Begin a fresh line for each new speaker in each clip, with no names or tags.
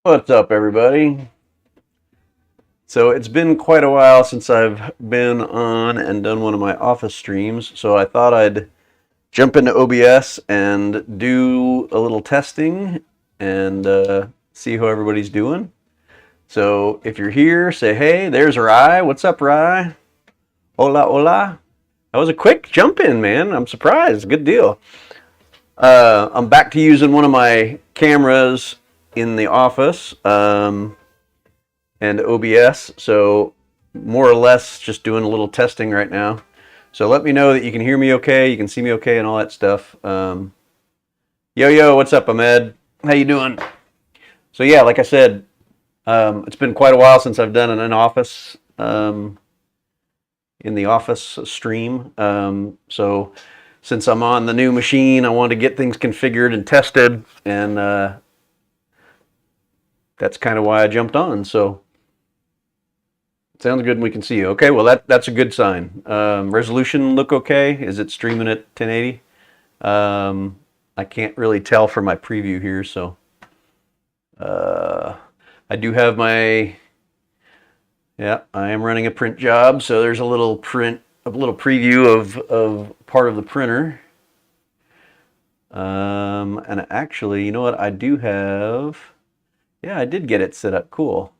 What's up, everybody? So it's been quite a while since I've been on and done one of my office streams, so I thought I'd jump into OBS and do a little testing and see how everybody's doing. So if you're here, say hey, there's Rye. What's up, Rye? Hola, hola. That was a quick jump in, man. I'm surprised. Good deal. I'm back to using one of my cameras in the office. And OBS. So more or less just doing a little testing right now. So let me know that you can hear me okay, you can see me okay, and all that stuff. Yo, what's up, Ahmed? How you doing? So yeah, like I said, it's been quite a while since I've done an in-office in the office stream. So since I'm on the new machine, I wanted to get things configured and tested, and that's kind of why I jumped on. So sounds good and we can see you. Okay, well that's a good sign. Resolution look okay? Is it streaming at 1080? I can't really tell from my preview here, so uh, I do have my, yeah, I am running a print job, so there's a little preview of part of the printer. And actually, you know what? I do have, yeah, I did get it set up. Cool.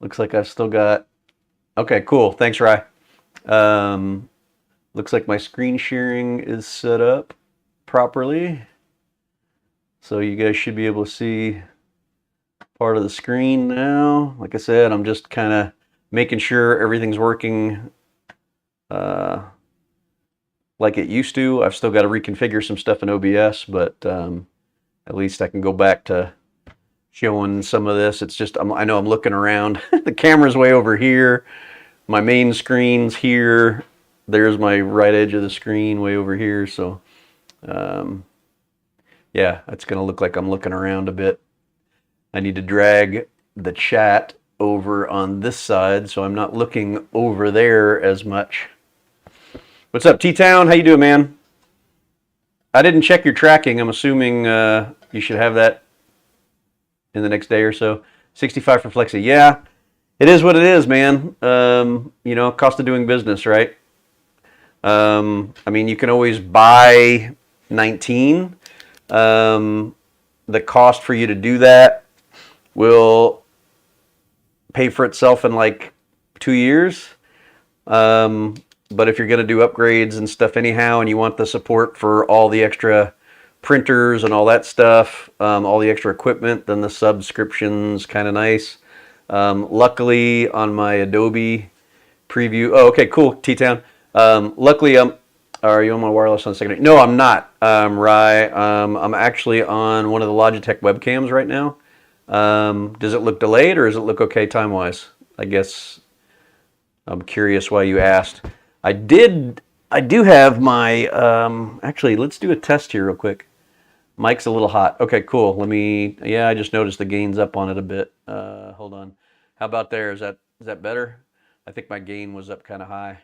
Looks like I've still got, okay, cool. Thanks, Rye. Um, Looks like my screen sharing is set up properly. So you guys should be able to see part of the screen now. Like I said, I'm just kind of making sure everything's working uh, like it used to. I've still got to reconfigure some stuff in OBS, but at least I can go back to showing some of this. It's just, I know I'm looking around. The camera's way over here. My main screen's here. There's my right edge of the screen way over here. So um, yeah, it's going to look like I'm looking around a bit. I need to drag the chat over on this side so I'm not looking over there as much. What's up, T-Town? How you doing, man? I didn't check your tracking. I'm assuming you should have that in the next day or so. 65 for Flexi. Yeah, it is what it is, man. Cost of doing business, right? I mean, you can always buy 19. The cost for you to do that will pay for itself in like 2 years. But if you're going to do upgrades and stuff anyhow, and you want the support for all the extra printers and all that stuff, all the extra equipment, then the subscription's kind of nice. Luckily, on my Adobe preview, oh, okay, cool, T-Town. Luckily, are you on my wireless on the secondary? No, I'm not, Rye. I'm actually on one of the Logitech webcams right now. Does it look delayed or does it look okay time-wise? I guess I'm curious why you asked. I do have my, actually, let's do a test here real quick. Mic's a little hot. Okay, cool. Yeah, I just noticed the gain's up on it a bit. Hold on. How about there? Is that better? I think my gain was up kind of high.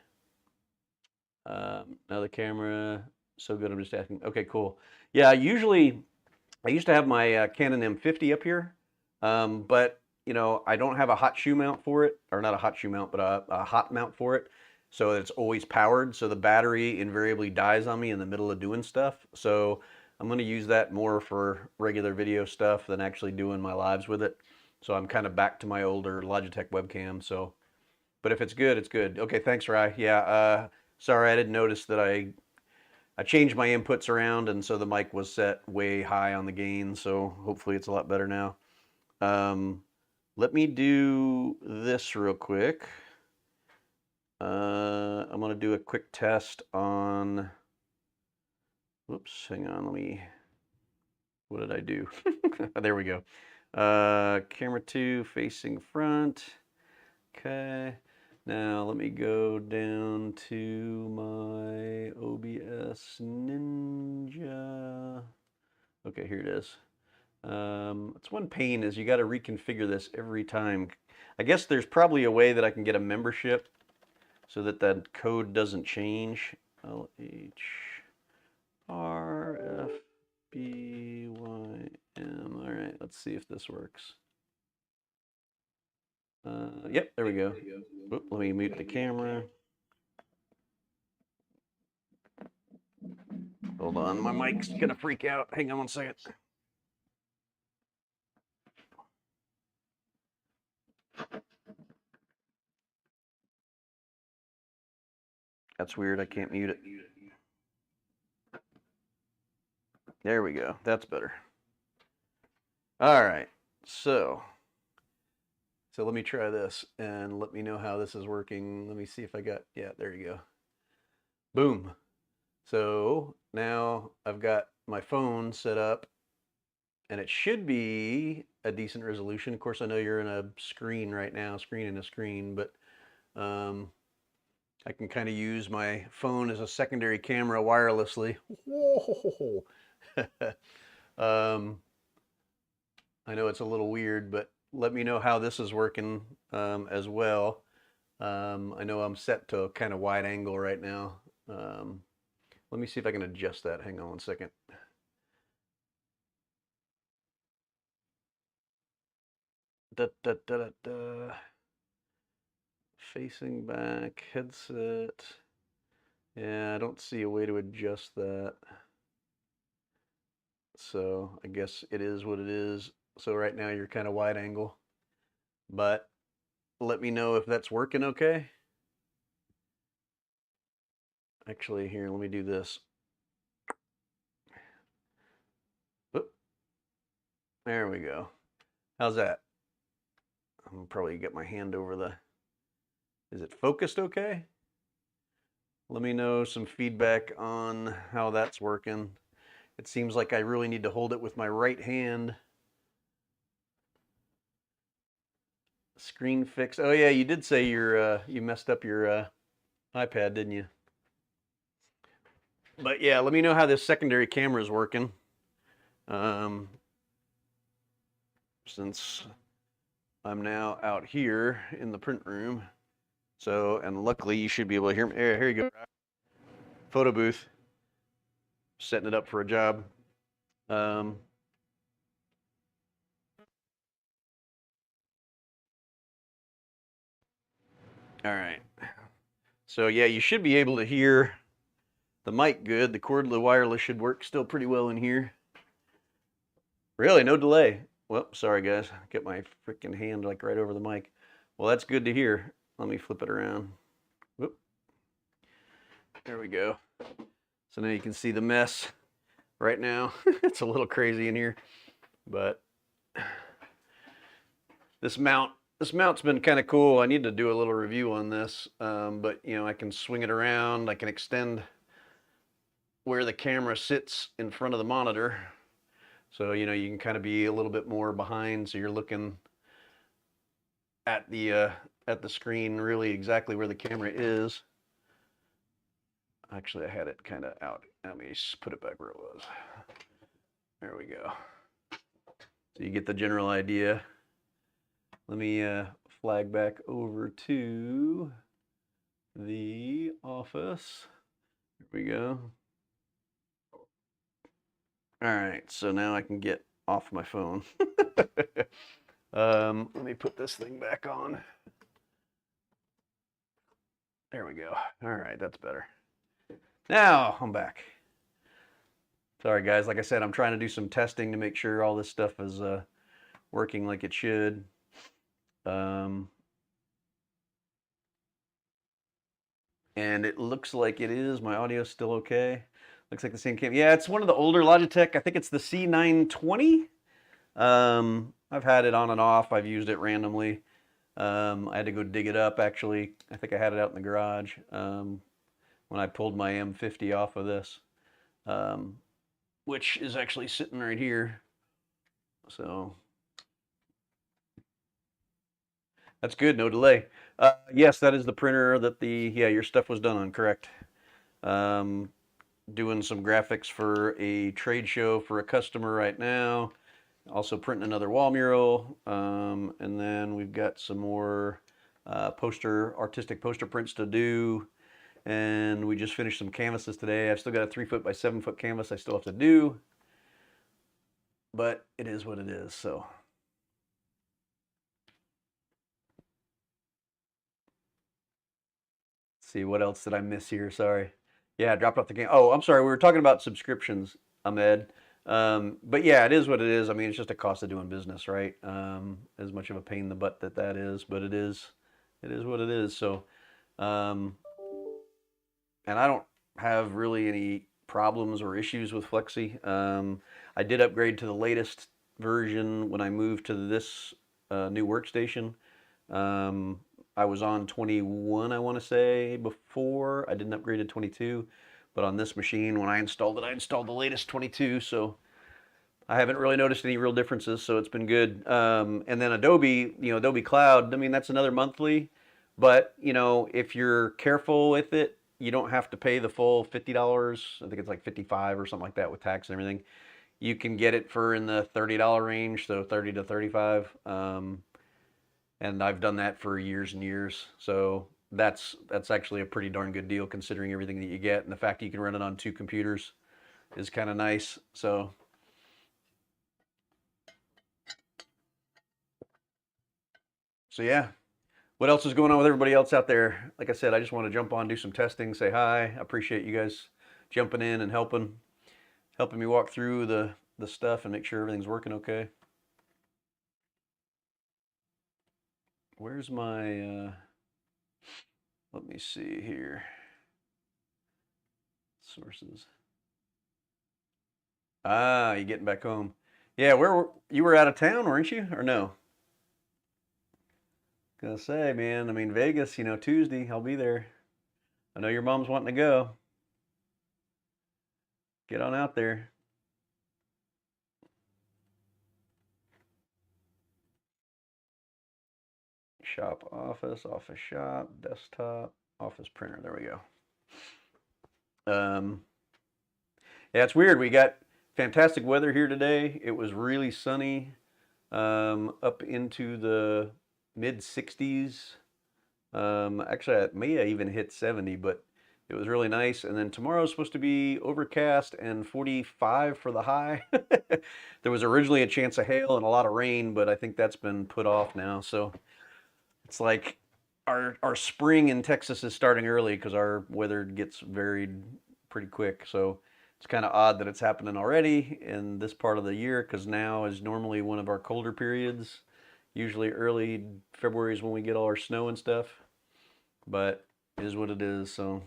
Now the camera, so good. I'm just asking. Okay, cool. Yeah, I used to have my Canon M50 up here, but I don't have a hot shoe mount for it, or not a hot shoe mount, but a hot mount for it. So it's always powered. So the battery invariably dies on me in the middle of doing stuff. So I'm going to use that more for regular video stuff than actually doing my lives with it. So I'm kind of back to my older Logitech webcam. So, but if it's good, it's good. Okay, thanks, Rye. Yeah, sorry, I didn't notice that I changed my inputs around, and so the mic was set way high on the gain, so hopefully it's a lot better now. Let me do this real quick. I'm going to do a quick test on, whoops, hang on, what did I do? There we go. Camera 2 facing front. Okay. Now let me go down to my OBS Ninja. Okay, here it is. It's one pain is you got to reconfigure this every time. I guess there's probably a way that I can get a membership so that that code doesn't change. LHRFBYN. All right, let's see if this works. Yep, there we go. Oop, let me mute the camera. Hold on, my mic's gonna freak out. Hang on one second. That's weird, I can't mute it. There we go, that's better. All right, so let me try this and let me know how this is working. Let me see if I got, yeah, there you go. Boom. So now I've got my phone set up and it should be a decent resolution. Of course, I know you're in a screen right now, screen in a screen, but I can kind of use my phone as a secondary camera wirelessly. I know it's a little weird, but let me know how this is working as well. I know I'm set to a kind of wide angle right now. Let me see if I can adjust that. Hang on one second. Da, da, da, da, da. Facing back, headset. Yeah, I don't see a way to adjust that. So I guess it is what it is. So right now you're kind of wide angle, but let me know if that's working okay. Actually, here, let me do this. Oop. There we go. How's that? I'm probably get my hand over the, is it focused okay? Let me know some feedback on how that's working. It seems like I really need to hold it with my right hand. Screen fix. Oh yeah, you did say you messed up your iPad, didn't you? But yeah, let me know how this secondary camera is working. Since I'm now out here in the print room. So, and luckily you should be able to hear me. Here you go. Photo booth. Setting it up for a job. All right. So yeah, you should be able to hear the mic good. The cordless wireless should work still pretty well in here. Really, no delay. Well, sorry guys, get my freaking hand like right over the mic. Well, that's good to hear. Let me flip it around. Whoop. There we go. So now you can see the mess right now. It's a little crazy in here, but this mount's been kind of cool. I need to do a little review on this, but you know, I can swing it around. I can extend where the camera sits in front of the monitor. So, you know, you can kind of be a little bit more behind, so you're looking at the screen really exactly where the camera is. Actually, I had it kind of out. Let me just put it back where it was. There we go. So you get the general idea. Let me flag back over to the office. There we go. All right, so now I can get off my phone. Let me put this thing back on. There we go. All right, that's better. Now I'm back. Sorry guys, like I said, I'm trying to do some testing to make sure all this stuff is working like it should. And it looks like it is. My audio's still okay. Looks like the same camera. Yeah, it's one of the older Logitech. I think it's the C920. I've had it on and off. I've used it randomly. I had to go dig it up, actually. I think I had it out in the garage when I pulled my M50 off of this, which is actually sitting right here. So that's good, no delay. Yes, that is the printer that your stuff was done on, correct. Doing some graphics for a trade show for a customer right now. Also printing another wall mural. And then we've got some more artistic poster prints to do. And we just finished some canvases today. I've still got a 3 foot by 7 foot canvas I still have to do. but it is what it is. So see, what else did I miss here? Sorry. Yeah, I dropped off the game. Oh, I'm sorry. We were talking about subscriptions, Ahmed. But yeah, it is what it is. I mean, it's just a cost of doing business, right? As much of a pain in the butt that is, but it is what it is. So, um, and I don't have really any problems or issues with Flexi. I did upgrade to the latest version when I moved to this new workstation. I was on 21, I want to say, before. I didn't upgrade to 22, but on this machine, when I installed the latest 22. So I haven't really noticed any real differences. So it's been good. And then Adobe, Adobe Cloud. I mean, that's another monthly, but if you're careful with it, you don't have to pay the full $50. I think it's like 55 or something like that with tax and everything. You can get it for in the $30 range, so 30 to 35. And I've done that for years and years. So that's actually a pretty darn good deal considering everything that you get, and the fact that you can run it on two computers is kind of nice. So yeah. What else is going on with everybody else out there? Like I said, I just want to jump on, do some testing, say hi. I appreciate you guys jumping in and helping me walk through the stuff and make sure everything's working okay. Where's my let me see here. Sources. Ah, you getting back home. Yeah, you were out of town, weren't you? Or no? Gonna say, man, I mean Vegas, Tuesday, I'll be there. I know your mom's wanting to go. Get on out there. Shop office, office shop, desktop, office printer. There we go. Yeah, it's weird. We got fantastic weather here today. It was really sunny, up into the mid 60s. Actually, it may have even hit 70, but it was really nice. And then tomorrow's supposed to be overcast and 45 for the high. There was originally a chance of hail and a lot of rain, but I think that's been put off now. So it's like our spring in Texas is starting early because our weather gets varied pretty quick. So it's kind of odd that it's happening already in this part of the year because now is normally one of our colder periods. Usually early February is when we get all our snow and stuff, but it is what it is. So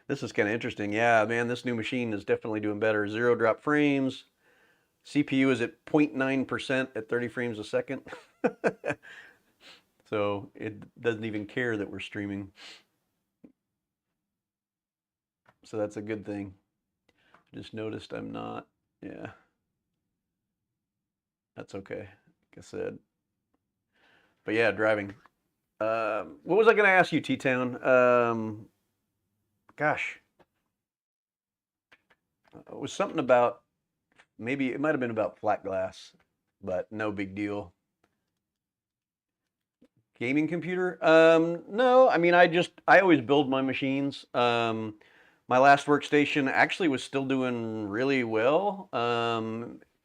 this is kind of interesting. Yeah, man, this new machine is definitely doing better. Zero drop frames. CPU is at 0.9% at 30 frames a second. So it doesn't even care that we're streaming. So that's a good thing. Just noticed I'm not. Yeah, that's okay. Like I said. But yeah, driving. What was I going to ask you, T-Town? Gosh, it was something about, maybe it might have been about flat glass, but no big deal. Gaming computer? No, I mean, I always build my machines. My last workstation actually was still doing really well.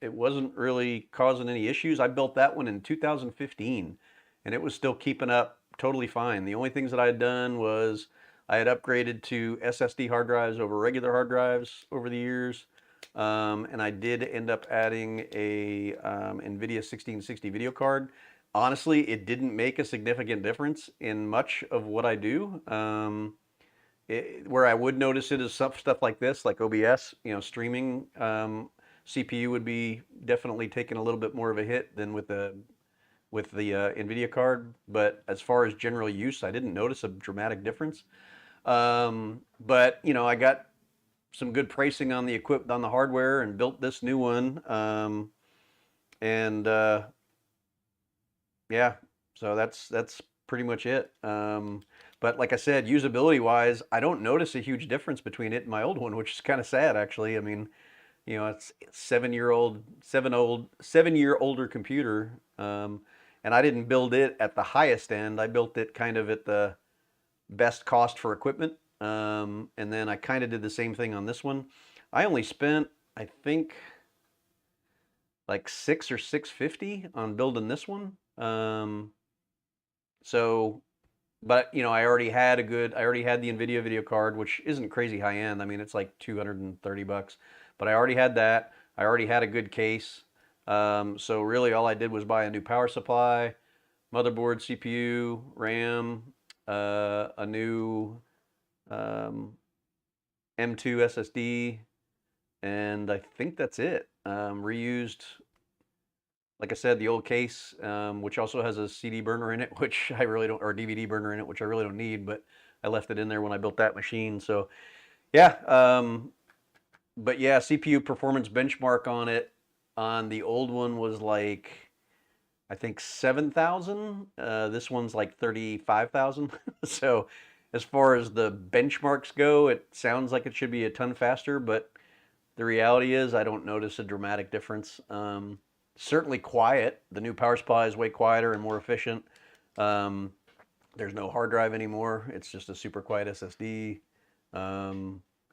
It wasn't really causing any issues. I built that one in 2015, and it was still keeping up totally fine. The only things that I had done was I had upgraded to SSD hard drives over regular hard drives over the years. And I did end up adding a NVIDIA 1660 video card. Honestly, it didn't make a significant difference in much of what I do. Where I would notice it is stuff like this, like OBS, streaming. CPU would be definitely taking a little bit more of a hit than with the NVIDIA card. But as far as general use, I didn't notice a dramatic difference. But I got some good pricing on the hardware and built this new one. And yeah, so that's pretty much it. But like I said, usability wise, I don't notice a huge difference between it and my old one, which is kind of sad actually. I mean, it's 7-year older computer. And I didn't build it at the highest end. I built it kind of at the best cost for equipment. And then I kind of did the same thing on this one. I only spent, I think, like $600 or $650 on building this one. So, but you know, I already had the NVIDIA video card, which isn't crazy high end. I mean, it's like 230 bucks, but I already had that. I already had a good case. So really all I did was buy a new power supply, motherboard, CPU, RAM, a new M2 SSD, and I think that's it. Reused, like I said, the old case, which also has a CD burner in it, which I really don't, or DVD burner in it, which I really don't need, but I left it in there when I built that machine. So yeah, but yeah, CPU performance benchmark on it on the old one was like, I think 7,000. This one's like 35,000. So as far as the benchmarks go, it sounds like it should be a ton faster, but the reality is I don't notice a dramatic difference. Certainly quiet. The new power supply is way quieter and more efficient. Um, there's no hard drive anymore. It's just a super quiet SSD.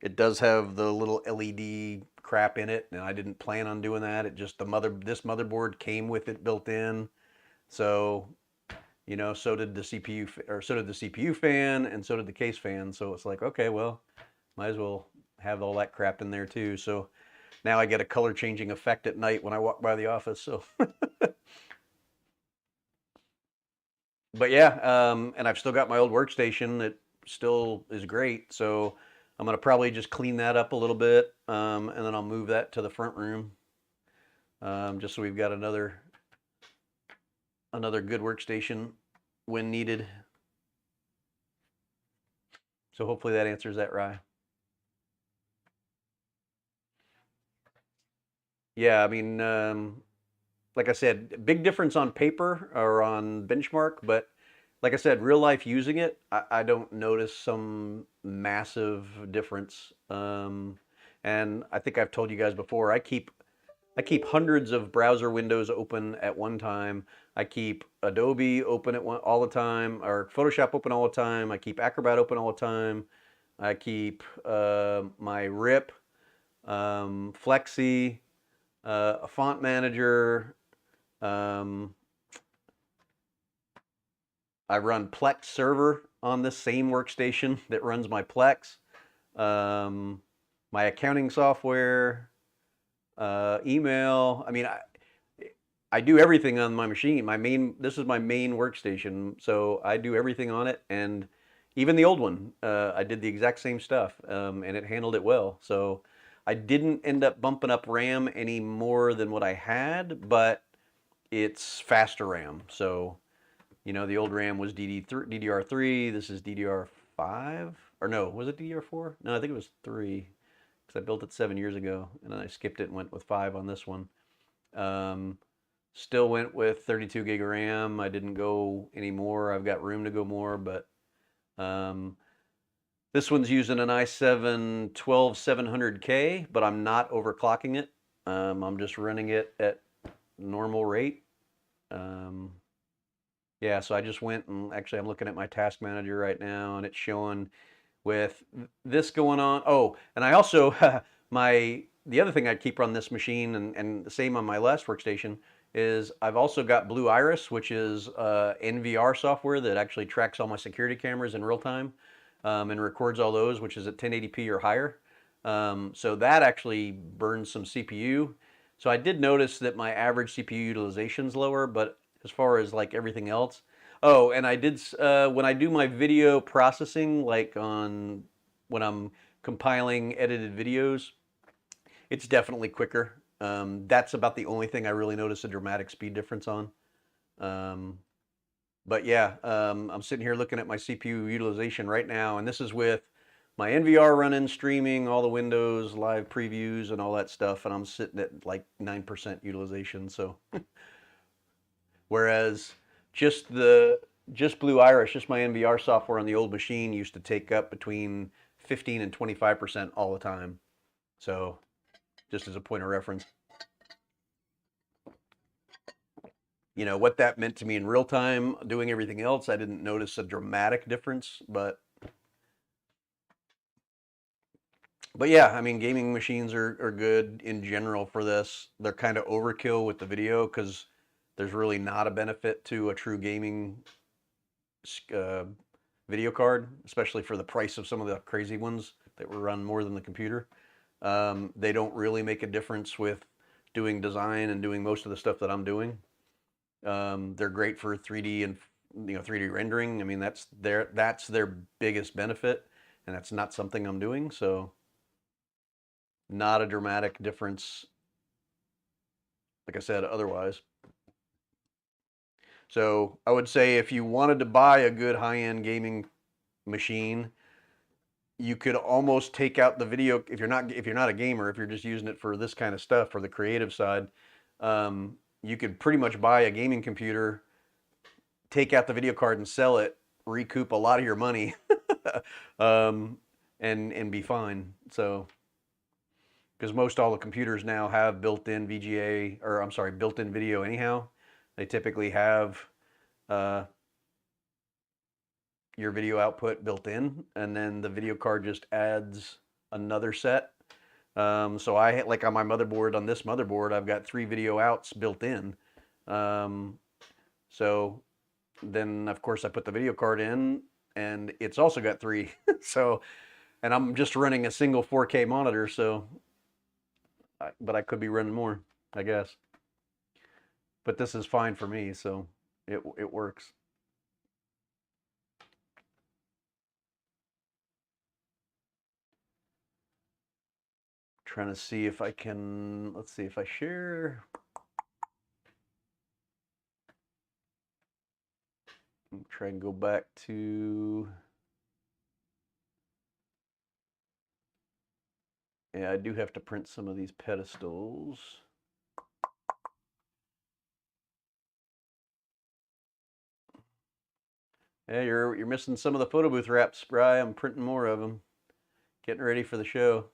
It does have the little LED crap in it, and I didn't plan on doing that. It just this motherboard came with it built in. So, you know, so did the CPU or so did the CPU fan and so did the case fan. So it's like, okay, well, might as well have all that crap in there too. So now I get a color changing effect at night when I walk by the office. So, but yeah, and I've still got my old workstation that still is great. So I'm gonna probably just clean that up a little bit, and then I'll move that to the front room, just so we've got another good workstation when needed. So hopefully that answers that, Rye. Yeah, I mean, like I said, big difference on paper or on benchmark, but like I said, real life using it, I don't notice some massive difference. And I think I've told you guys before, I keep hundreds of browser windows open at one time. I keep Adobe open all the time, or Photoshop open all the time. I keep Acrobat open all the time. I keep my RIP, Flexi, a font manager. Um, I run Plex server on this same workstation that runs my Plex. My accounting software, email. I mean, I do everything on my machine. This is my main workstation, so I do everything on it, and even the old one, I did the exact same stuff, and it handled it well. So I didn't end up bumping up RAM any more than what I had, but it's faster RAM. So, you know, the old RAM was DDR3. This is DDR5, or no, was it DDR4? No, I think it was 3, because I built it 7 years ago, and then I skipped it and went with 5 on this one. Still went with 32 gig of RAM. I didn't go any more. I've got room to go more, but this one's using an i7 12700K, but I'm not overclocking it. I'm just running it at normal rate. Yeah, so I just went and actually I'm looking at my task manager right now, and it's showing with this going on. Oh, and I also the other thing I keep on this machine, and the same on my last workstation, is I've also got Blue Iris, which is NVR software that actually tracks all my security cameras in real time, and records all those, which is at 1080p or higher. So that actually burns some CPU. So I did notice that my average CPU utilization is lower, but as far as like everything else. Oh, and I did, when I do my video processing, like when I'm compiling edited videos, it's definitely quicker. That's about the only thing I really notice a dramatic speed difference on. But yeah, I'm sitting here looking at my CPU utilization right now, and this is with my NVR running, streaming, all the Windows, live previews, and all that stuff, and I'm sitting at like 9% utilization. So, whereas just Blue Iris, just my NVR software on the old machine used to take up between 15 and 25% all the time. So, just as a point of reference. You know, what that meant to me in real time, doing everything else, I didn't notice a dramatic difference, but But yeah, I mean, gaming machines are good in general for this. They're kind of overkill with the video because there's really not a benefit to a true gaming uh, video card, especially for the price of some of the crazy ones that will run more than the computer. They don't really make a difference with doing design and doing most of the stuff that I'm doing. They're great for 3D and 3D rendering. I mean, that's their biggest benefit, and that's not something I'm doing. So not a dramatic difference, like I said, otherwise. So I would say if you wanted to buy a good high-end gaming machine, you could almost take out the video if you're not a gamer, if you're just using it for this kind of stuff for the creative side. You could pretty much buy a gaming computer, take out the video card and sell it, recoup a lot of your money, um, and be fine. So because most all the computers now have built-in VGA, or I'm sorry, built-in video anyhow. They typically have uh, your video output built in, and then the video card just adds another set. So I like on my motherboard, on this motherboard, I've got 3 video outs built in. So then of course I put the video card in, and it's also got 3. So, and I'm just running a single 4K monitor, so but I could be running more, I guess. But this is fine for me, so it works. Trying to see if I can, let's see if I share. Try and go back to, yeah, I do have to print some of these pedestals. Yeah, you're missing some of the photo booth wraps, Bri. I'm printing more of them. Getting ready for the show.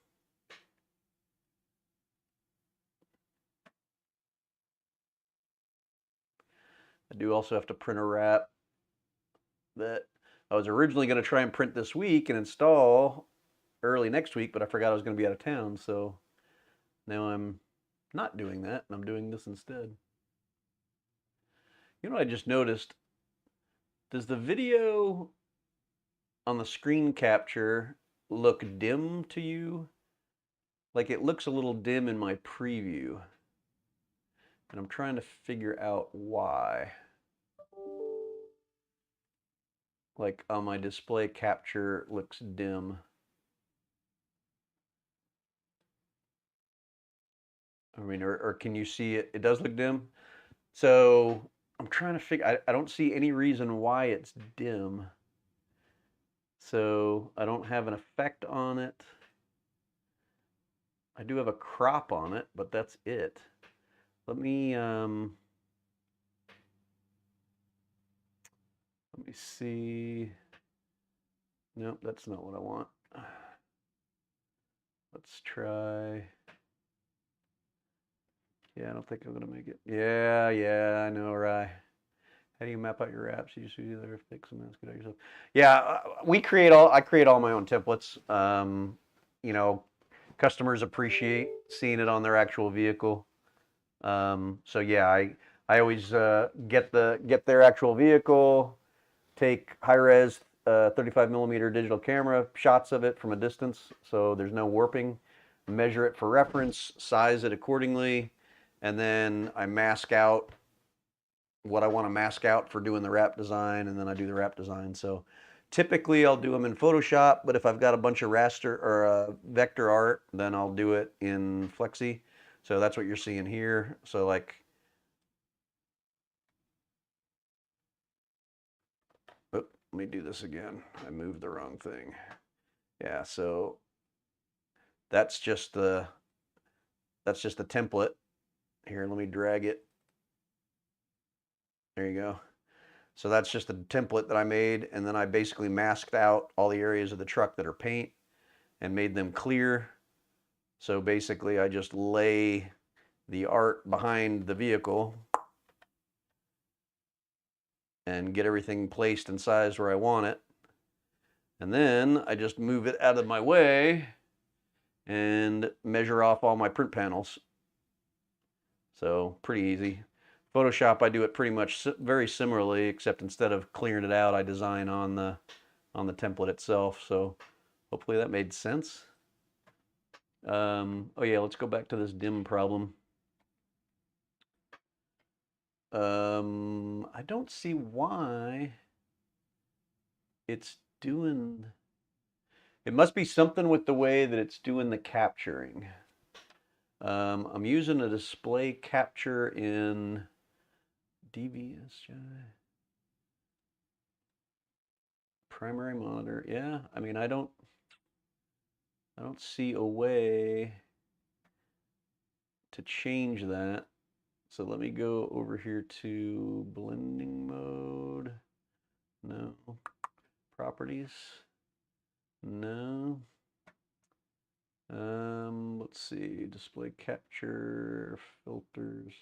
I do also have to print a wrap that I was originally going to try and print this week and install early next week, but I forgot I was going to be out of town, so now I'm not doing that, and I'm doing this instead. You know what I just noticed? Does the video on the screen capture look dim to you? Like it looks a little dim in my preview, and I'm trying to figure out why. Like on my display capture looks dim. I mean, or can you see it? It does look dim. So I'm trying to figure, I don't see any reason why it's dim. So I don't have an effect on it. I do have a crop on it, but that's it. Let me see. Nope, that's not what I want. Let's try. Yeah, I don't think I'm gonna make it. Yeah, I know, right. How do you map out your apps? You just either fix them and get out yourself. Yeah, I create all my own templates. You know, customers appreciate seeing it on their actual vehicle. So yeah, I always get their actual vehicle, take high res 35 millimeter digital camera shots of it from a distance, so there's no warping. Measure it for reference, size it accordingly, and then I mask out what I want to mask out for doing the wrap design, and then I do the wrap design. So typically I'll do them in Photoshop, but if I've got a bunch of raster or vector art, then I'll do it in Flexi. So that's what you're seeing here. So like, oh, let me do this again. I moved the wrong thing. Yeah, so that's just the template. Here, let me drag it. There you go. So that's just the template that I made, and then I basically masked out all the areas of the truck that are paint and made them clear. So basically I just lay the art behind the vehicle and get everything placed and sized where I want it. And then I just move it out of my way and measure off all my print panels. So pretty easy. Photoshop, I do it pretty much very similarly, except instead of clearing it out, I design on the template itself. So hopefully that made sense. Oh yeah, let's go back to this dim problem. I don't see why it's doing. It must be something with the way that it's doing the capturing. I'm using a display capture in DVSJ. Primary monitor. Yeah, I mean, I don't see a way to change that. So let me go over here to blending mode. No. Properties. No. Let's see, display capture, filters.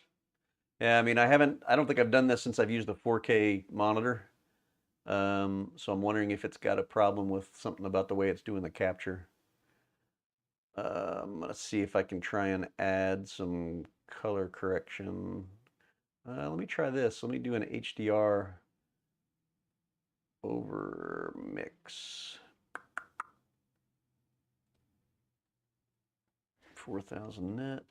Yeah, I mean, I don't think I've done this since I've used the 4K monitor. So I'm wondering if it's got a problem with something about the way it's doing the capture. Let's see if I can try and add some color correction. Let me try this. Let me do an HDR over mix. 4,000 net.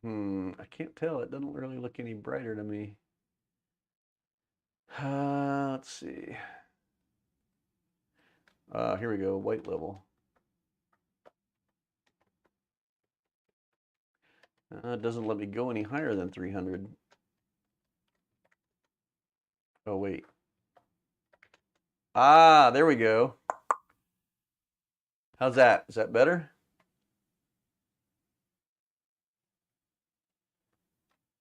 I can't tell. It doesn't really look any brighter to me. Let's see. Here we go, white level. It doesn't let me go any higher than 300. Oh, wait. Ah, there we go. How's that? Is that better?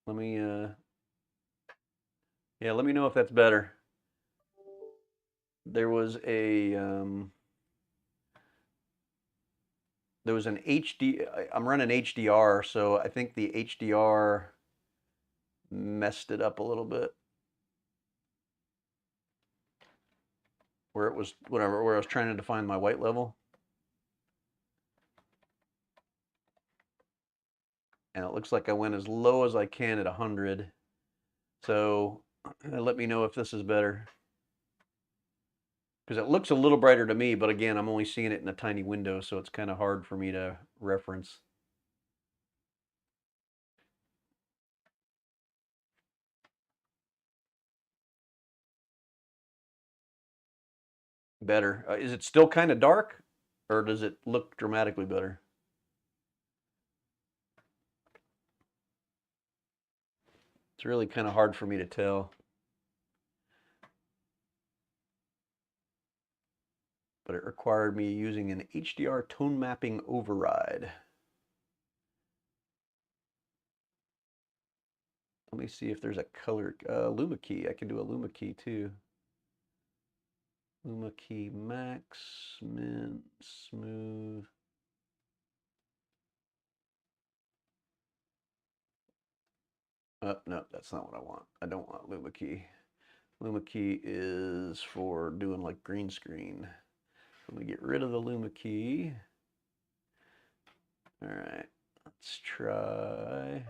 Let me, yeah, let me know if that's better. There was an HD, I'm running HDR, so I think the HDR messed it up a little bit. Where it was, whatever, where I was trying to define my white level. And it looks like I went as low as I can at 100. So let me know if this is better. Because it looks a little brighter to me, but again, I'm only seeing it in a tiny window, so it's kind of hard for me to reference. Better. Is it still kind of dark, or does it look dramatically better? It's really kind of hard for me to tell. But it required me using an HDR tone mapping override. Let me see if there's a color Luma key. I can do a Luma key too. Luma key max, mint, smooth. No, that's not what I want. I don't want Luma key. Luma key is for doing like green screen. Let me get rid of the Luma key. All right, let's try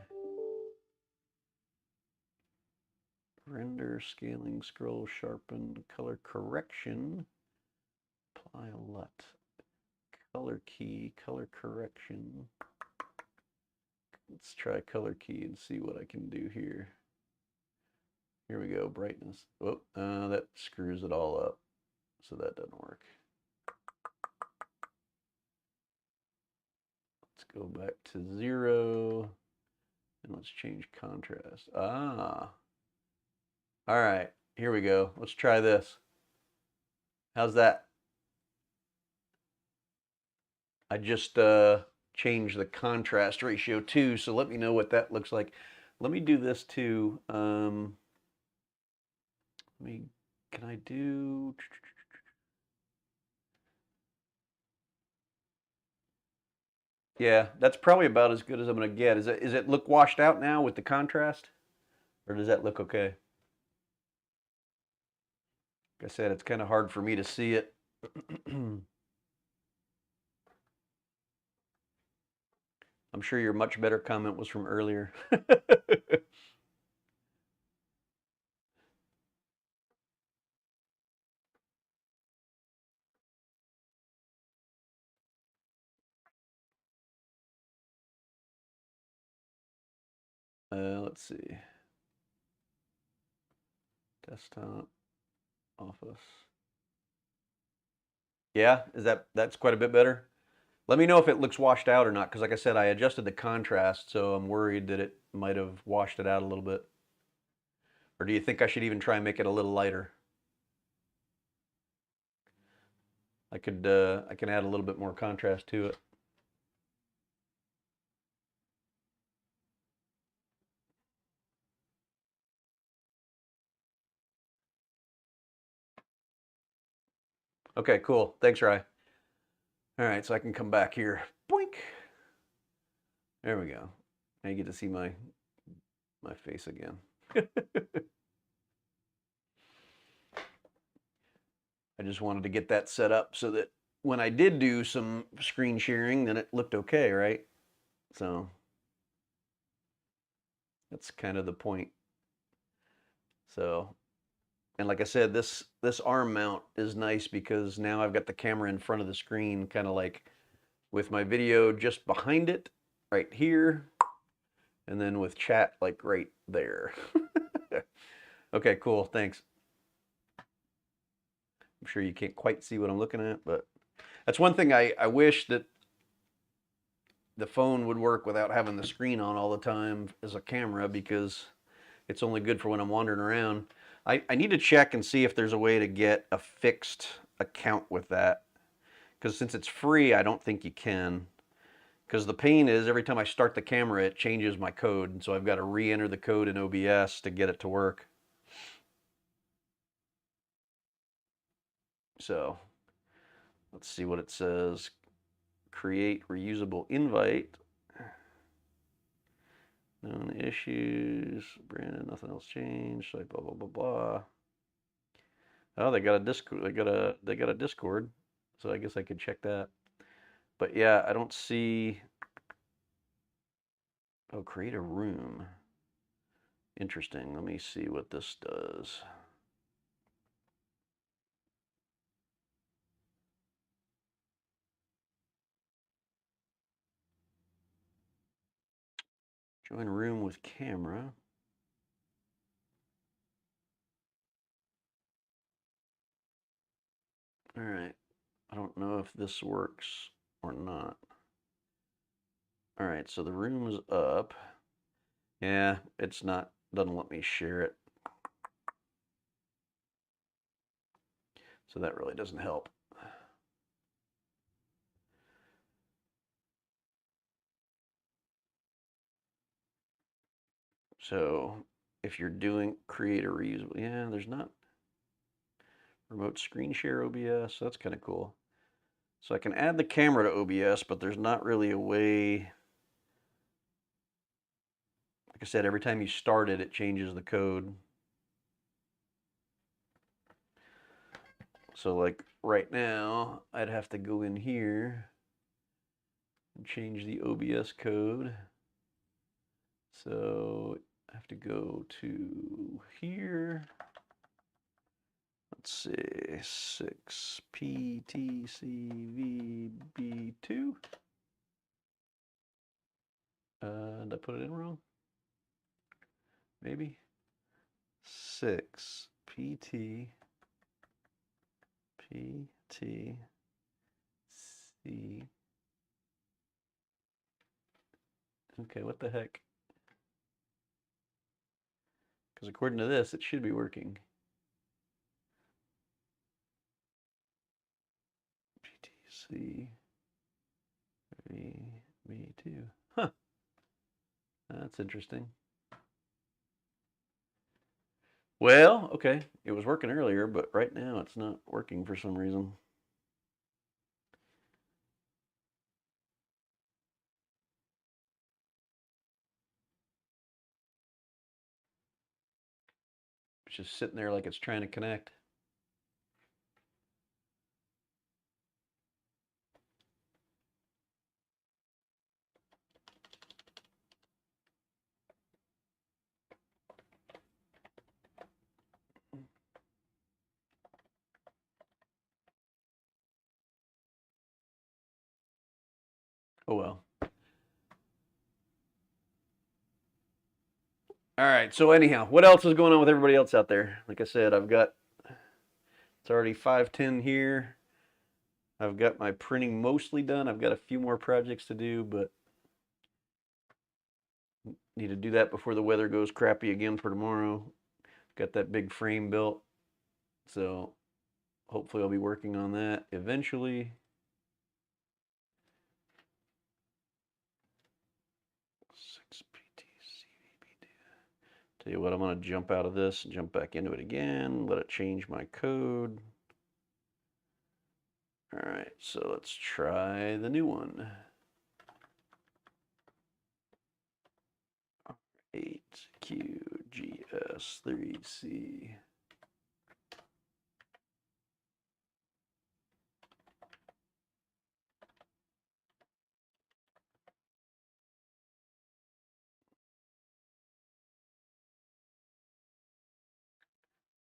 render, scaling, scroll, sharpen, color correction, apply a LUT, color key, color correction. Let's try color key and see what I can do here. Here we go, brightness. Oh, that screws it all up, so that doesn't work. Let's go back to 0, and let's change contrast. Ah, all right, here we go. Let's try this. How's that? I just changed the contrast ratio too, so let me know what that looks like. Let me do this too. Can I do? Yeah, that's probably about as good as I'm gonna get. Is it look washed out now with the contrast, or does that look okay? Like I said, it's kind of hard for me to see it. I'm sure your much better comment was from earlier. Let's see. Desktop, Office. Yeah, that's quite a bit better? Let me know if it looks washed out or not, because like I said, I adjusted the contrast, so I'm worried that it might have washed it out a little bit. Or do you think I should even try and make it a little lighter? I can add a little bit more contrast to it. Okay, cool. Thanks, Rye. All right, so I can come back here. Boink. There we go. Now you get to see my face again. I just wanted to get that set up so that when I did do some screen sharing, then it looked okay, right? So that's kind of the point. So, and like I said, this arm mount is nice because now I've got the camera in front of the screen, kind of like with my video just behind it, right here, and then with chat like right there. Okay, cool. Thanks. I'm sure you can't quite see what I'm looking at, but that's one thing I wish that the phone would work without having the screen on all the time as a camera, because it's only good for when I'm wandering around. I need to check and see if there's a way to get a fixed account with that, because since it's free, I don't think you can. Because the pain is every time I start the camera, it changes my code, and so I've got to re-enter the code in OBS to get it to work. So let's see what it says. Create reusable invite. Known issues. Brandon, nothing else changed. Like blah blah blah blah. Oh, they got a Discord. They got a Discord. So I guess I could check that. But yeah, I don't see. Oh, create a room. Interesting. Let me see what this does. Join room with camera. All right. I don't know if this works or not. All right, so the room is up. Yeah, it's not, doesn't let me share it. So that really doesn't help. So if you're doing create a reusable, yeah, there's not remote screen share OBS. So that's kind of cool. So I can add the camera to OBS, but there's not really a way. Like I said, every time you start it, it changes the code. So like right now, I'd have to go in here and change the OBS code. So I have to go to here. Let's see, 6PTCVB2. Did I put it in wrong? Maybe. 6PT PTC. Okay, what the heck? Because according to this, it should be working. PTC VB2. Huh. That's interesting. Well, okay. It was working earlier, but right now it's not working for some reason. It's just sitting there like it's trying to connect. Oh well. All right, so anyhow, what else is going on with everybody else out there? Like I said, it's already 5:10 here. I've got my printing mostly done. I've got a few more projects to do, but need to do that before the weather goes crappy again for tomorrow. Got that big frame built, so hopefully I'll be working on that eventually. Tell you what, I'm going to jump out of this and jump back into it again, let it change my code. All right, so let's try the new one. 8QGS3C.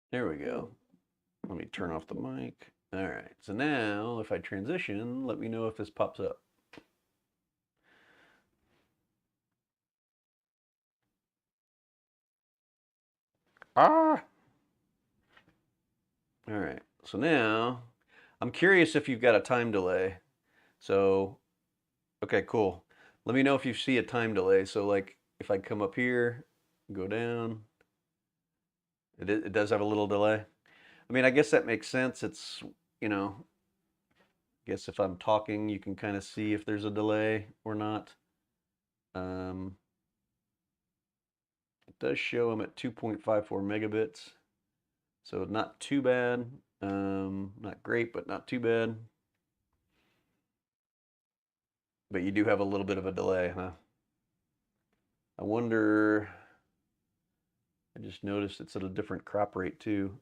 There we go. Let me turn off the mic. All right, so now if I transition, let me know if this pops up. Ah! All right, so now I'm curious if you've got a time delay. So, okay, cool. Let me know if you see a time delay. So like if I come up here, go down, it does have a little delay. I mean, I guess that makes sense. It's, you know, I guess if I'm talking, you can kind of see if there's a delay or not. It does show I'm at 2.54 megabits. So not too bad. Not great, but not too bad. But you do have a little bit of a delay, huh? I wonder, I just noticed it's at a different crop rate too.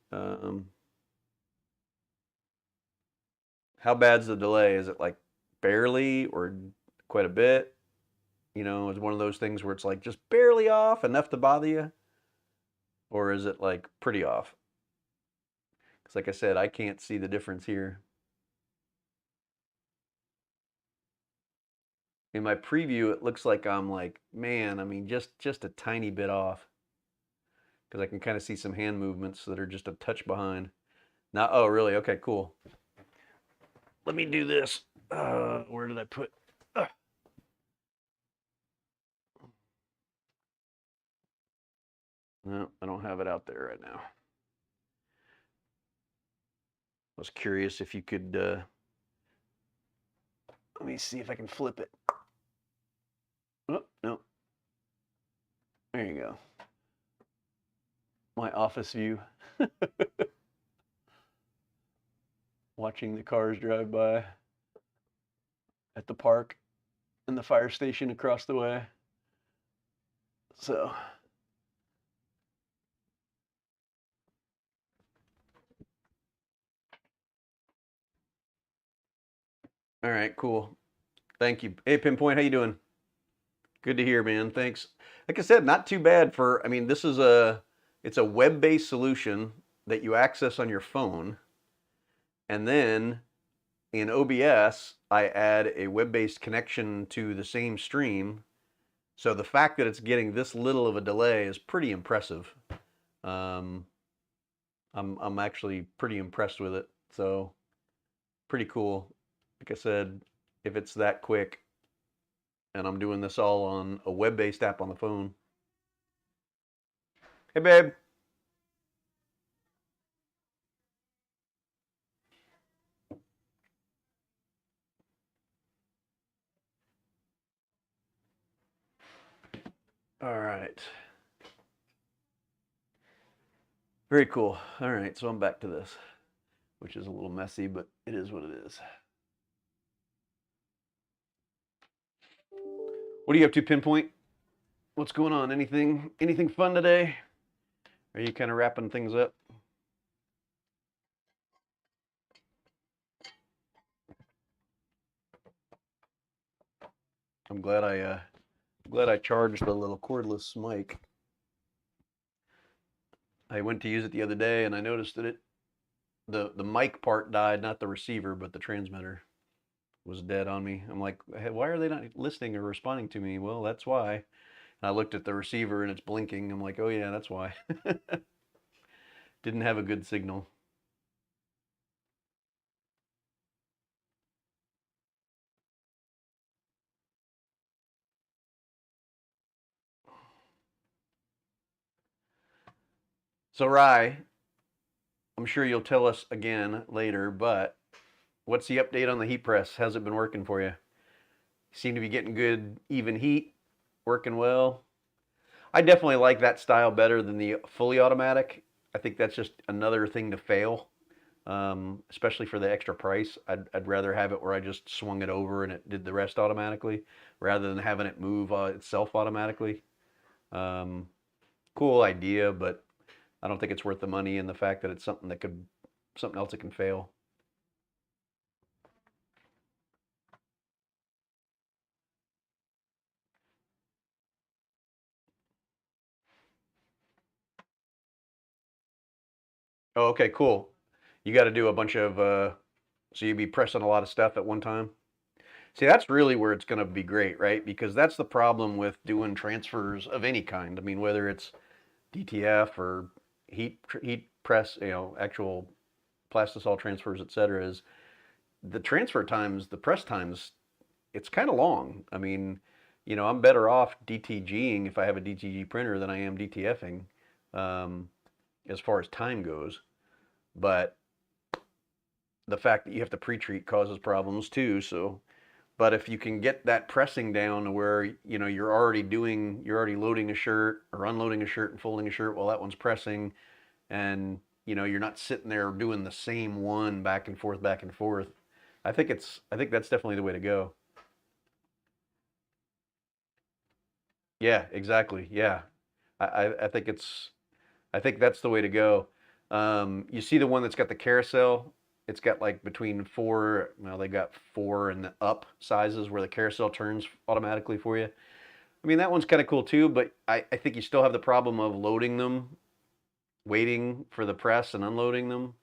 How bad's the delay? Is it like barely or quite a bit? You know, is it one of those things where it's like just barely off, enough to bother you? Or is it like pretty off? Because like I said, I can't see the difference here. In my preview, it looks like I'm like, man, I mean, just a tiny bit off. Because I can kind of see some hand movements that are just a touch behind. Now, oh, really? Okay, cool. Let me do this. Where did I put? No, I don't have it out there right now. I was curious if you could. Let me see if I can flip it. Oh, no. There you go. My office view. Watching the cars drive by at the park and the fire station across the way. So. All right, cool. Thank you. Hey, Pinpoint, how you doing? Good to hear, man. Thanks. Like I said, not too bad for, I mean, it's a web-based solution that you access on your phone. And then in OBS, I add a web-based connection to the same stream. So the fact that it's getting this little of a delay is pretty impressive. I'm actually pretty impressed with it. So pretty cool. Like I said, if it's that quick, and I'm doing this all on a web-based app on the phone. Hey, babe. All right. Very cool. All right, so I'm back to this, which is a little messy, but it is what it is. What are you up to, Pinpoint? What's going on? Anything fun today? Are you kind of wrapping things up? I'm glad I charged the little cordless mic. I went to use it the other day and I noticed that the mic part died, not the receiver, but the transmitter. was dead on me. I'm like, hey, why are they not listening or responding to me? Well, that's why. And I looked at the receiver and it's blinking. I'm like, oh yeah, that's why. Didn't have a good signal. So Rye, I'm sure you'll tell us again later, but what's the update on the heat press? How's it been working for you? Seem to be getting good, even heat, working well. I definitely like that style better than the fully automatic. I think that's just another thing to fail, especially for the extra price. I'd rather have it where I just swung it over and it did the rest automatically, rather than having it move itself automatically. Um, cool idea, but I don't think it's worth the money and the fact that it's something else that can fail. Oh, okay, cool. You got to do a bunch of, so you'd be pressing a lot of stuff at one time. See, that's really where it's going to be great, right? Because that's the problem with doing transfers of any kind. I mean, whether it's DTF or heat press, actual plastisol transfers, et cetera, is the transfer times, the press times, it's kind of long. I mean, I'm better off DTGing if I have a DTG printer than I am DTFing, um, as far as time goes. But the fact that you have to pre-treat causes problems too. So, but if you can get that pressing down to where you're already loading a shirt or unloading a shirt and folding a shirt while that one's pressing, and you're not sitting there doing the same one back and forth, back and forth. I think that's definitely the way to go. Yeah, exactly. Yeah, I think I think that's the way to go. You see the one that's got the carousel? It's got like between four, well, they got four and up sizes where the carousel turns automatically for you. I mean, that one's kind of cool too, but I think you still have the problem of loading them, waiting for the press and unloading them.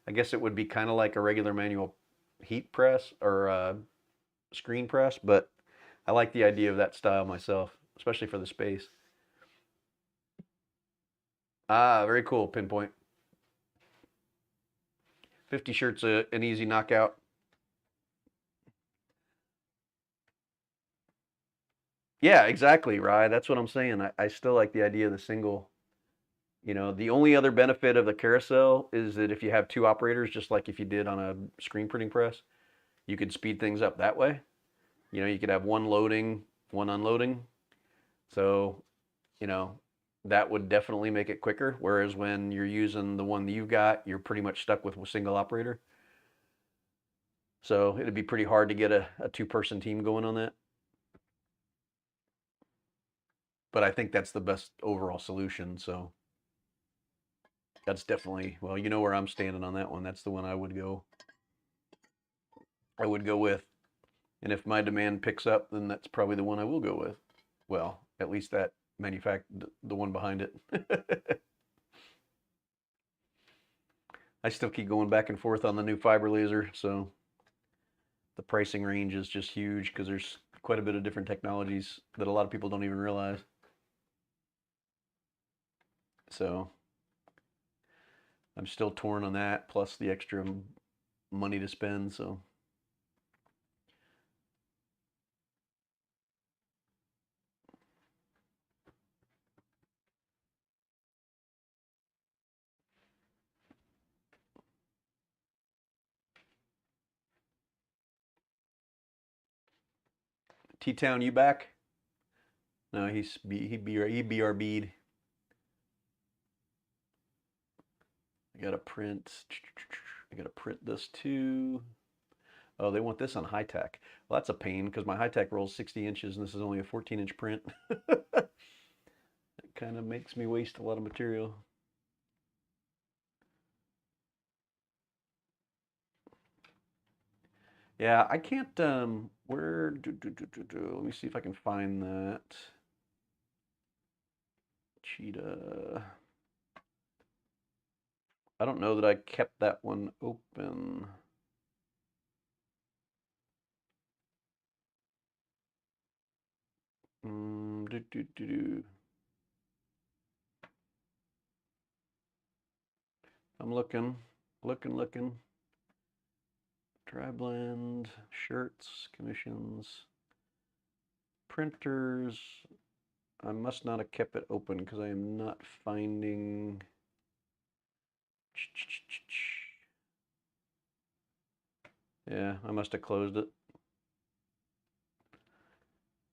I guess it would be kind of like a regular manual heat press or screen press, but I like the idea of that style myself, especially for the space. Ah, very cool, pinpoint. 50 shirts, an easy knockout. Yeah, exactly, Rye. That's what I'm saying. I still like the idea of the single. The only other benefit of the carousel is that if you have two operators, just like if you did on a screen printing press, you could speed things up that way. You could have one loading, one unloading. So, you know, that would definitely make it quicker. Whereas when you're using the one that you've got, you're pretty much stuck with a single operator. So it'd be pretty hard to get a two-person team going on that. But I think that's the best overall solution. So that's definitely, well, you know where I'm standing on that one. That's the one I would go with. And if my demand picks up, then that's probably the one I will go with. Well, at least that the one behind it. I still keep going back and forth on the new fiber laser, so the pricing range is just huge because there's quite a bit of different technologies that a lot of people don't even realize. So I'm still torn on that, plus the extra money to spend. So T-Town, you back? No, he BRB'd. I gotta print. I gotta print this too. Oh, they want this on high tech. Well, that's a pain because my high tech rolls 60 inches and this is only a 14-inch print. It kind of makes me waste a lot of material. Yeah, I can't. Where? Let me see if I can find that. Cheetah. I don't know that I kept that one open. Do, do, do, do. I'm looking. Dry blend, shirts, commissions, printers. I must not have kept it open because I am not finding. Yeah, I must have closed it.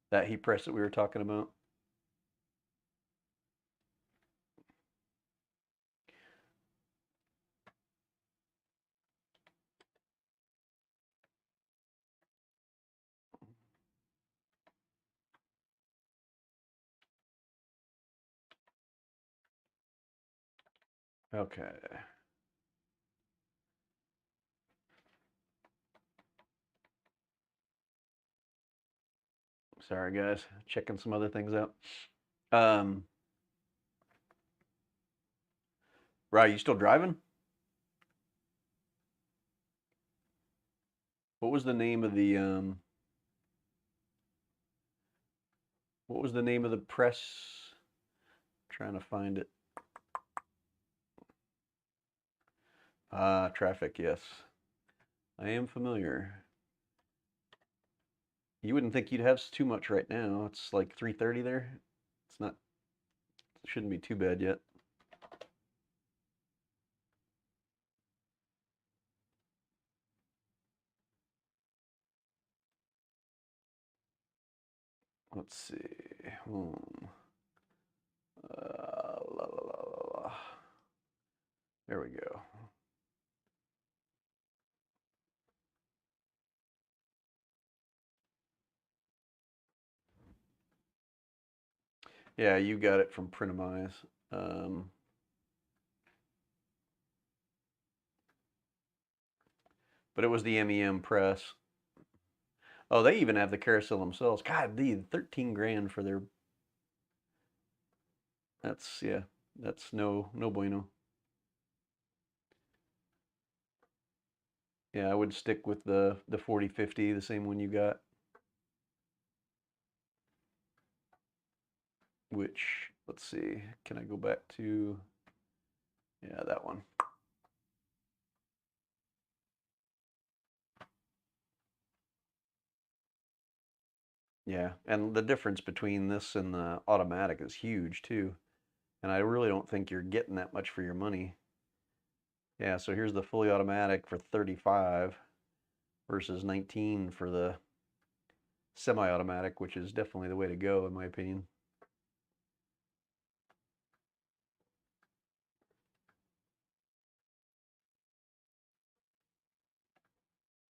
That heat press that we were talking about. Okay. Sorry, guys. Checking some other things out. Right, you still driving? What was the name of the what was the name of the press? Trying to find it. Ah, traffic, yes. I am familiar. You wouldn't think you'd have too much right now. It's like 3:30 there. It's not, shouldn't be too bad yet. Let's see. La, la, la, la, la. There we go. Yeah, you got it from Printimize. But it was the MEM press. Oh, they even have the carousel themselves. God, the 13 grand for their. That's, yeah, that's no bueno. Yeah, I would stick with the 4050, the same one you got. Which, let's see, can I go back to, yeah, that one. Yeah, and the difference between this and the automatic is huge too. And I really don't think you're getting that much for your money. Yeah, so here's the fully automatic for 35 versus 19 for the semi-automatic, which is definitely the way to go in my opinion.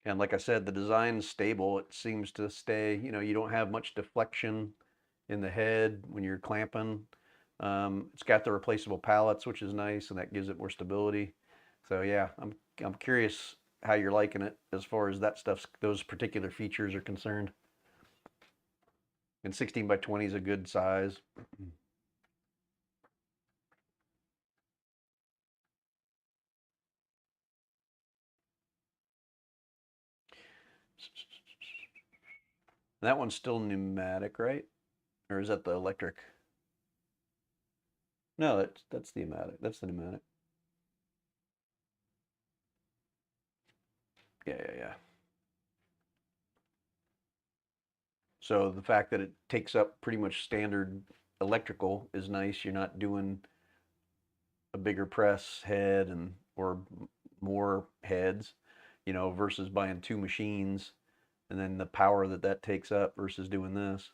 And like I said, the design's stable. It seems to stay, you don't have much deflection in the head when you're clamping. It's got the replaceable pallets, which is nice, and that gives it more stability. So yeah, I'm curious how you're liking it as far as that stuff, those particular features are concerned. And 16 by 20 is a good size. That one's still pneumatic, right? Or is that the electric? No, that's the pneumatic. That's the pneumatic. Yeah, yeah, yeah. So the fact that it takes up pretty much standard electrical is nice. You're not doing a bigger press head and or more heads, versus buying two machines and then the power that that takes up versus doing this.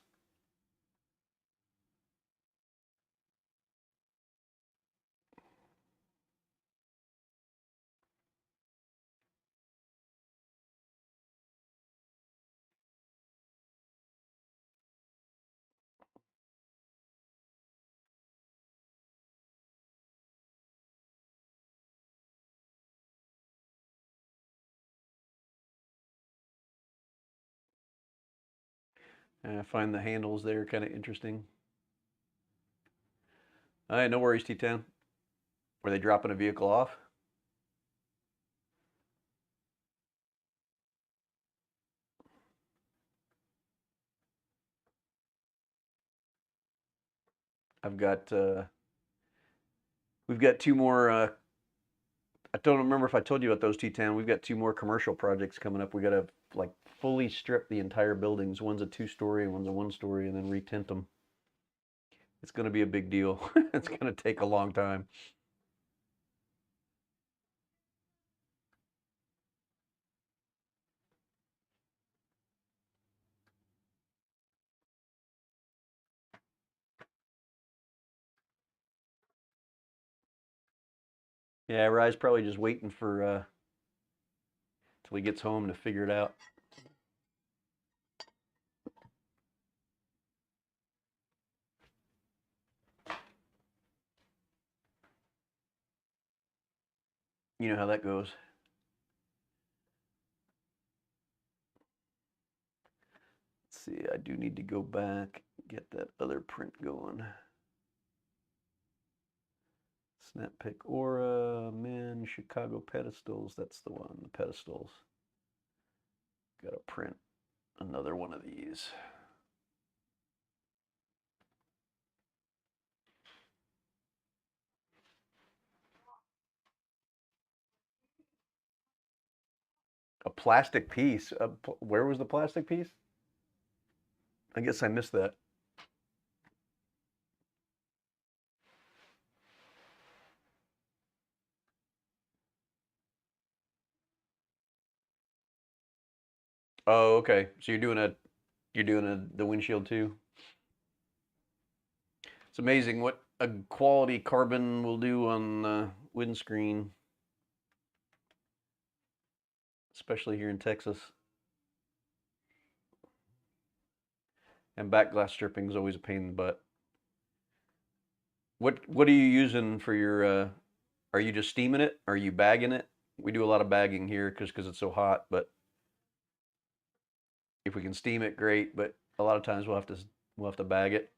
And I find the handles there kind of interesting. All right, no worries, T10. Were they dropping a vehicle off? I've got we've got two more. I don't remember if I told you about those, T-Town. We've got two more commercial projects coming up. We got to like fully strip the entire buildings. One's a 2-story, one's a 1-story, and then retint them. It's going to be a big deal. It's going to take a long time. Yeah, Rye's probably just waiting for till he gets home to figure it out. You know how that goes. Let's see, I do need to go back, get that other print going. Snap Pick Aura, man, Chicago pedestals. That's the one, the pedestals. Gotta print another one of these. A plastic piece. Where was the plastic piece? I guess I missed that. Oh, okay. So you're doing the windshield too. It's amazing what a quality carbon will do on the windscreen, especially here in Texas. And back glass stripping is always a pain in the butt. What are you using for your? Are you just steaming it? Are you bagging it? We do a lot of bagging here because it's so hot. But if we can steam it, great. But a lot of times we'll have to bag it,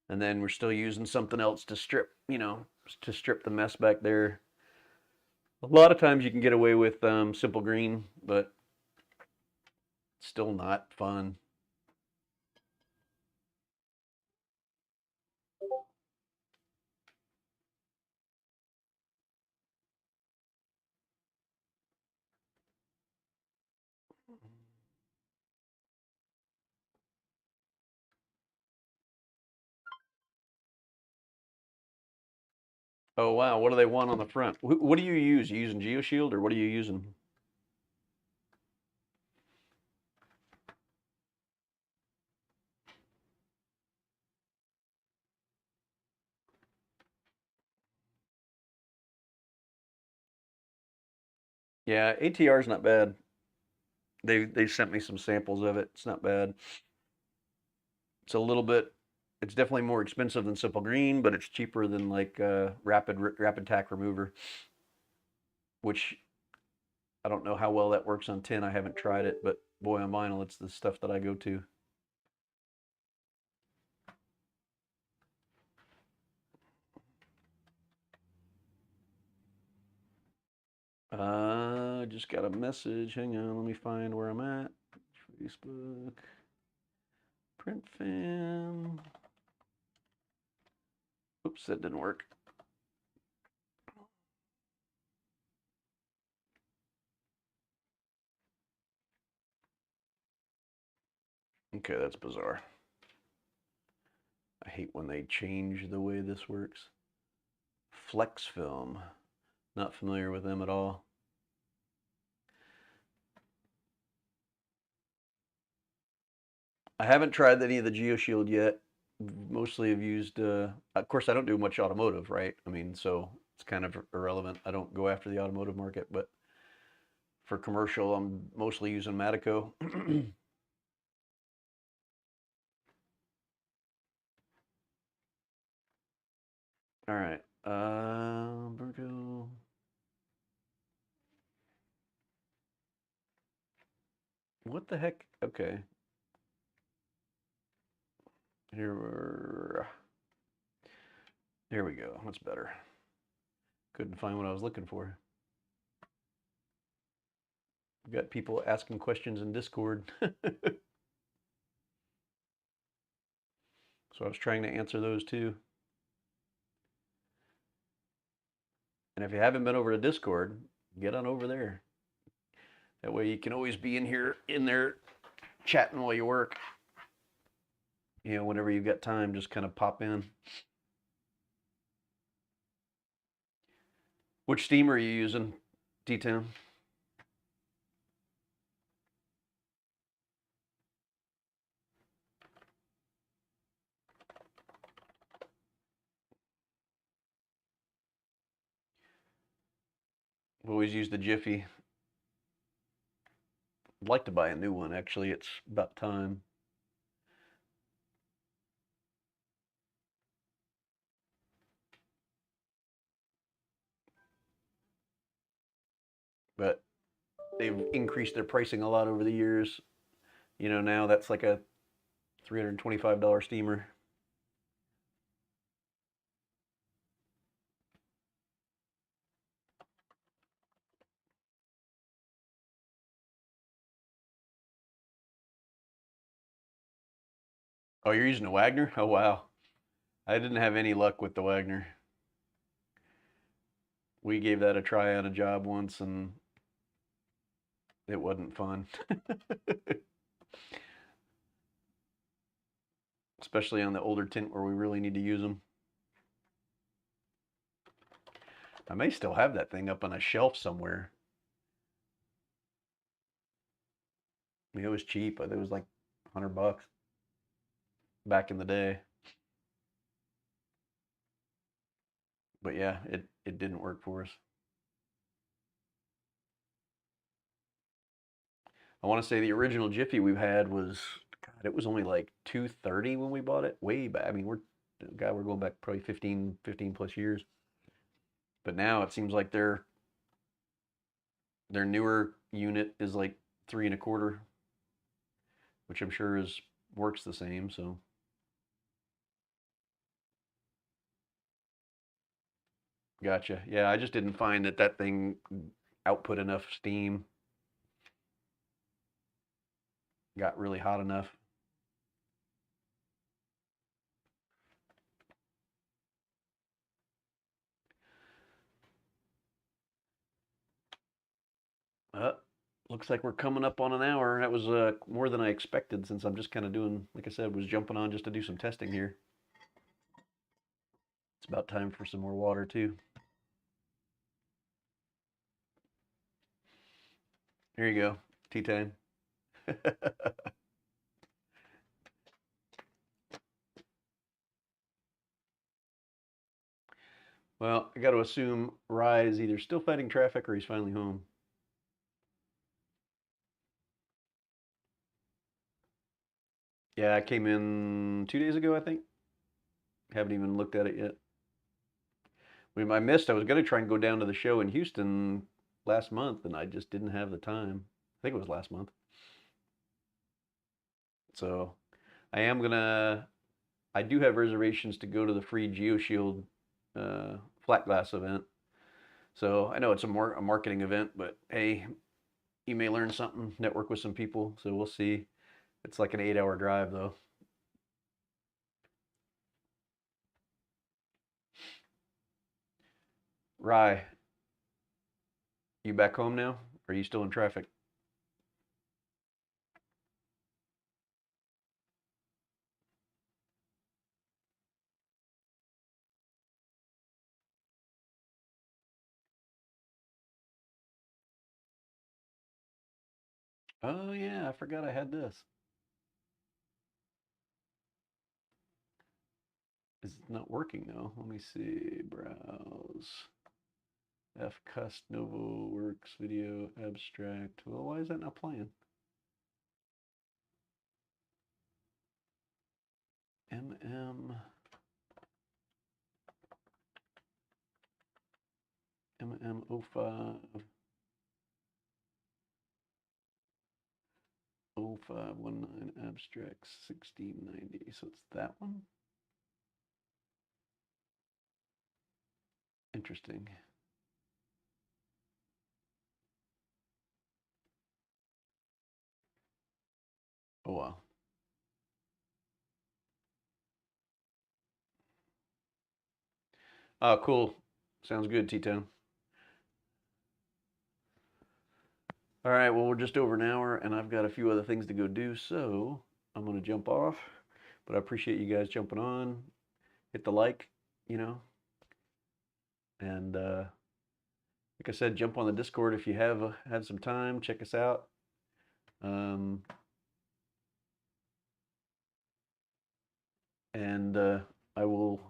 and then we're still using something else to strip. To strip the mess back there. A lot of times you can get away with simple green, but still not fun. Oh wow, what do they want on the front? What do you use? Are you using GeoShield or what are you using? Yeah, ATR is not bad. They sent me some samples of it. It's not bad. It's a little bit. It's definitely more expensive than Simple Green, but it's cheaper than like Rapid Tack Remover, which I don't know how well that works on tin. I haven't tried it, but boy, on vinyl, it's the stuff that I go to. Just got a message. Hang on, let me find where I'm at. Facebook, print fan. Oops, that didn't work. Okay, that's bizarre. I hate when they change the way this works. Flex Film. Not familiar with them at all. I haven't tried any of the GeoShield yet. Mostly have used, of course, I don't do much automotive, right? I mean, so it's kind of irrelevant. I don't go after the automotive market, but for commercial, I'm mostly using Matico. All right. Virgo. What the heck? Okay. Here we go. That's better. Couldn't find what I was looking for. We've got people asking questions in Discord. So So I was trying to answer those too. And if you haven't been over to Discord, get on over there. That way you can always be in there chatting while you work. You know, whenever you've got time, just kind of pop in. Which steamer are you using, D-Town? I've always used the Jiffy. I'd like to buy a new one, actually. It's about time. But they've increased their pricing a lot over the years. You know, now that's like a $325 steamer. Oh, you're using a Wagner? Oh, wow. I didn't have any luck with the Wagner. We gave that a try on a job once and it wasn't fun. Especially on the older tint where we really need to use them. I may still have that thing up on a shelf somewhere. I mean, it was cheap. It was like $100 back in the day. But yeah, it didn't work for us. I want to say the original Jiffy we've had was, God, it was only like 230 when we bought it. Way back. I mean, we're going back probably 15 plus years. But now it seems like their newer unit is like 3 and a quarter, which I'm sure works the same. So gotcha. Yeah, I just didn't find that thing output enough steam, got really hot enough. Uh, Looks like we're coming up on an hour. That was more than I expected since I'm just kind of doing, like I said, was jumping on just to do some testing here. It's about time for some more water too. Here you go, tea time. Well, I got to assume Rye is either still fighting traffic or he's finally home. Yeah, I came in 2 days ago, I think. Haven't even looked at it yet. I missed. I was going to try and go down to the show in Houston last month, and I just didn't have the time. I think it was last month. So I do have reservations to go to the free GeoShield flat glass event. So I know it's a marketing event, but hey, you may learn something, network with some people. So we'll see. It's like an 8-hour drive though. Rye, you back home now? Or are you still in traffic? Oh yeah, I forgot I had this. It's not working though. Let me see. Browse. Fcust NovoWorks video abstract. Well, why is that not playing? MM MM05 0519 abstract 1690. So it's that one. Interesting. Oh wow. Oh, cool. Sounds good, T-Tone. All right, well, we're just over an hour, and I've got a few other things to go do, so I'm going to jump off. But I appreciate you guys jumping on. Hit the like, you know, and like I said, jump on the Discord if you have some time. Check us out. Um, and I will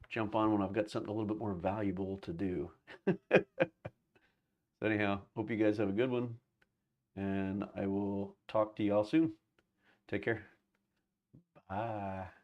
jump on when I've got something a little bit more valuable to do. So anyhow, hope you guys have a good one, and I will talk to y'all soon. Take care. Bye.